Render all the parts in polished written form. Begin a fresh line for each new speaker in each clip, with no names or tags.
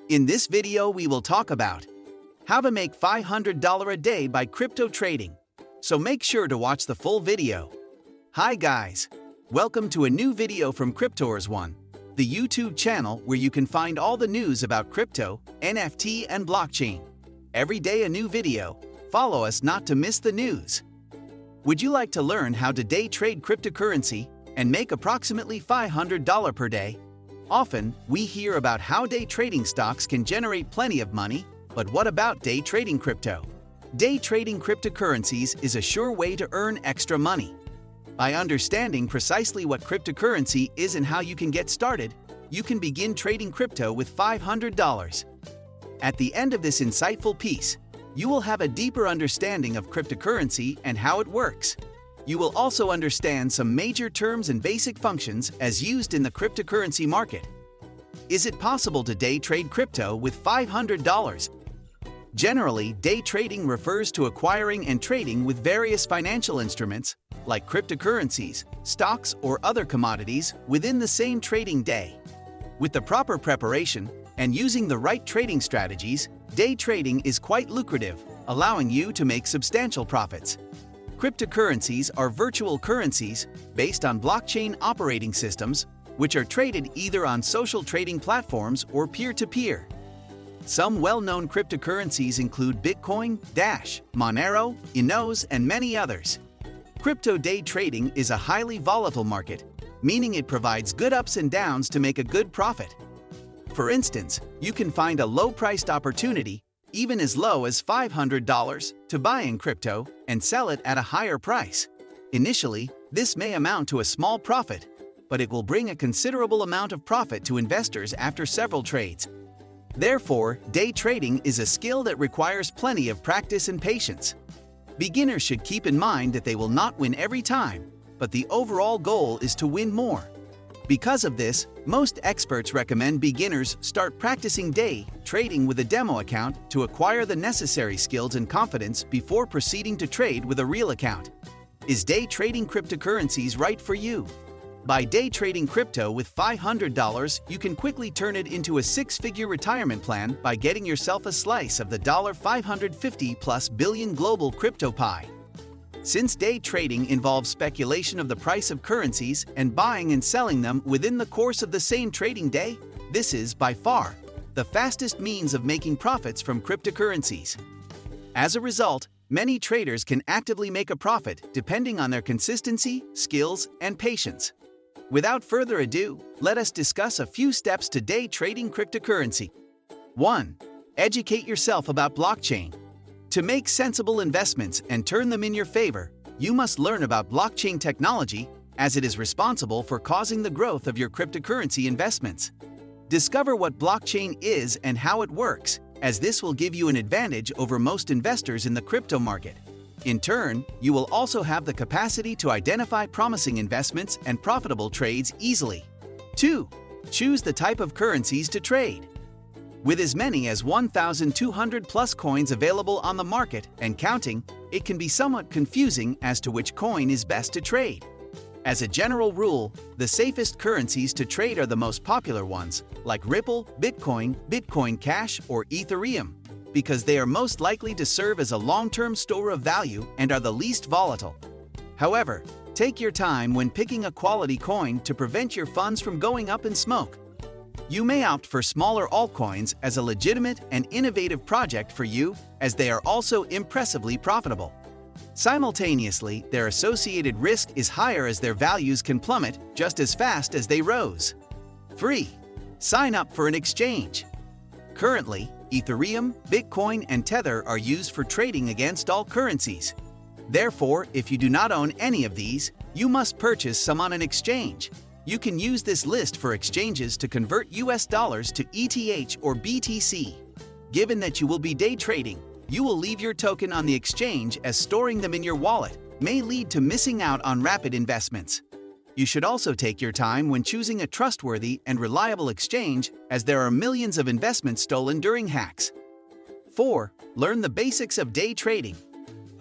In this video, we will talk about how to make $500 a day by crypto trading. So make sure to watch the full video. Hi guys! Welcome to a new video from Cryptoers1, the YouTube channel where you can find all the news about crypto, NFT, and blockchain. Every day a new video. Follow us not to miss the news. Would you like to learn how to day trade cryptocurrency and make approximately $500 per day? Often, we hear about how day trading stocks can generate plenty of money, but what about day trading crypto? Day trading cryptocurrencies is a sure way to earn extra money. By understanding precisely what cryptocurrency is and how you can get started, you can begin trading crypto with $500. At the end of this insightful piece, you will have a deeper understanding of cryptocurrency and how it works. You will also understand some major terms and basic functions as used in the cryptocurrency market. Is it possible to day trade crypto with $500? Generally, day trading refers to acquiring and trading with various financial instruments, like cryptocurrencies, stocks, or other commodities within the same trading day. With the proper preparation and using the right trading strategies, day trading is quite lucrative, allowing you to make substantial profits. Cryptocurrencies are virtual currencies based on blockchain operating systems, which are traded either on social trading platforms or peer-to-peer. Some well-known cryptocurrencies include Bitcoin, Dash, Monero, Inos, and many others. Crypto day trading is a highly volatile market, meaning it provides good ups and downs to make a good profit. For instance, you can find a low-priced opportunity, even as low as $500, to buy in crypto and sell it at a higher price. Initially, this may amount to a small profit, but it will bring a considerable amount of profit to investors after several trades. Therefore, day trading is a skill that requires plenty of practice and patience. Beginners should keep in mind that they will not win every time, but the overall goal is to win more. Because of this, most experts recommend beginners start practicing day trading with a demo account to acquire the necessary skills and confidence before proceeding to trade with a real account. Is day trading cryptocurrencies right for you? By day trading crypto with $500, you can quickly turn it into a six-figure retirement plan by getting yourself a slice of the $550+ billion global crypto pie. Since day trading involves speculation of the price of currencies and buying and selling them within the course of the same trading day, this is, by far, the fastest means of making profits from cryptocurrencies. As a result, many traders can actively make a profit depending on their consistency, skills, and patience. Without further ado, let us discuss a few steps to day trading cryptocurrency. 1. Educate yourself about blockchain. To make sensible investments and turn them in your favor, you must learn about blockchain technology, as it is responsible for causing the growth of your cryptocurrency investments. Discover what blockchain is and how it works, as this will give you an advantage over most investors in the crypto market. In turn, you will also have the capacity to identify promising investments and profitable trades easily. 2. Choose the type of currencies to trade. With as many as 1,200 plus coins available on the market and counting, it can be somewhat confusing as to which coin is best to trade. As a general rule, the safest currencies to trade are the most popular ones, like Ripple, Bitcoin, Bitcoin Cash, or Ethereum, because they are most likely to serve as a long-term store of value and are the least volatile. However, take your time when picking a quality coin to prevent your funds from going up in smoke. You may opt for smaller altcoins as a legitimate and innovative project for you, as they are also impressively profitable. Simultaneously, their associated risk is higher as their values can plummet just as fast as they rose. 3. Sign up for an exchange. Currently, Ethereum, Bitcoin, and Tether are used for trading against all currencies. Therefore, if you do not own any of these, you must purchase some on an exchange. You can use this list for exchanges to convert US dollars to ETH or BTC. Given that you will be day trading, you will leave your token on the exchange, as storing them in your wallet may lead to missing out on rapid investments. You should also take your time when choosing a trustworthy and reliable exchange, as there are millions of investments stolen during hacks. 4. Learn the basics of day trading.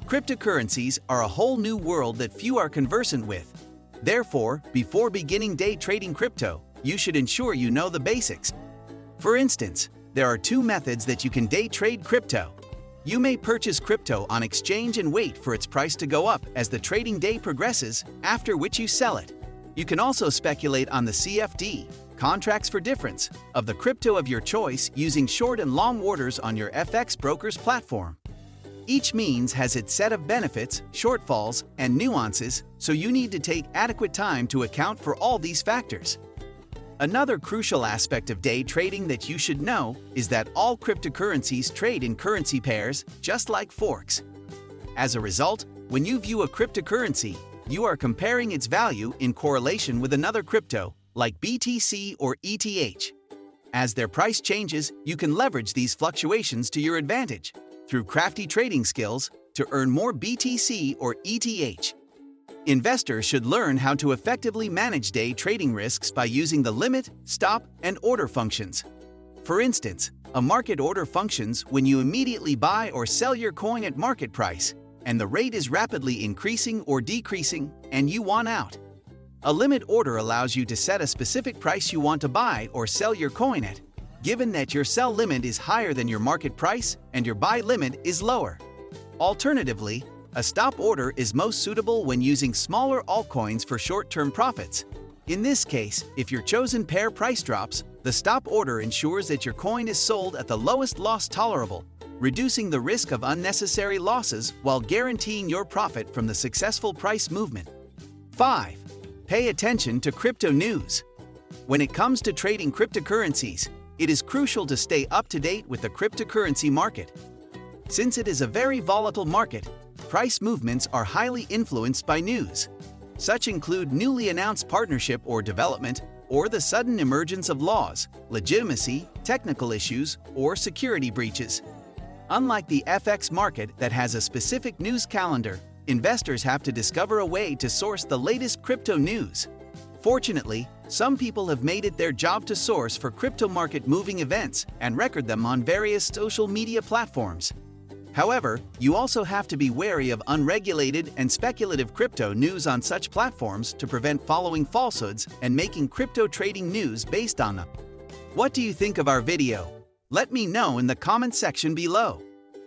Cryptocurrencies are a whole new world that few are conversant with. Therefore, before beginning day trading crypto, you should ensure you know the basics. For instance, There are two methods that you can day trade crypto. You may purchase crypto on exchange and wait for its price to go up as the trading day progresses, after which you sell it. You can also speculate on the CFD, contracts for difference, of the crypto of your choice using short and long orders on your FX broker's platform. Each means has its set of benefits, shortfalls, and nuances, so you need to take adequate time to account for all these factors. Another crucial aspect of day trading that you should know is that all cryptocurrencies trade in currency pairs, just like forks. As a result, when you view a cryptocurrency, you are comparing its value in correlation with another crypto, like BTC or ETH. As their price changes, you can leverage these fluctuations to your advantage through crafty trading skills to earn more BTC or ETH. Investors should learn how to effectively manage day trading risks by using the limit, stop, and order functions. For instance, a market order functions when you immediately buy or sell your coin at market price, and the rate is rapidly increasing or decreasing, and you want out. A limit order allows you to set a specific price you want to buy or sell your coin at, given that your sell limit is higher than your market price and your buy limit is lower. Alternatively, a stop order is most suitable when using smaller altcoins for short-term profits. In this case, if your chosen pair price drops, the stop order ensures that your coin is sold at the lowest loss tolerable, reducing the risk of unnecessary losses while guaranteeing your profit from the successful price movement. 5. Pay attention to crypto news. When it comes to trading cryptocurrencies, it is crucial to stay up to date with the cryptocurrency market. Since it is a very volatile market, price movements are highly influenced by news. Such include newly announced partnership or development, or the sudden emergence of laws, legitimacy, technical issues, or security breaches. Unlike the FX market that has a specific news calendar, investors have to discover a way to source the latest crypto news. Fortunately, some people have made it their job to source for crypto market moving events and record them on various social media platforms. However, you also have to be wary of unregulated and speculative crypto news on such platforms to prevent following falsehoods and making crypto trading news based on them. What do you think of our video? Let me know in the comment section below.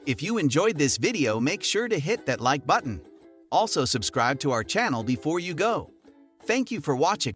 If you enjoyed this video, make sure to hit that like button. Also subscribe to our channel before you go. Thank you for watching.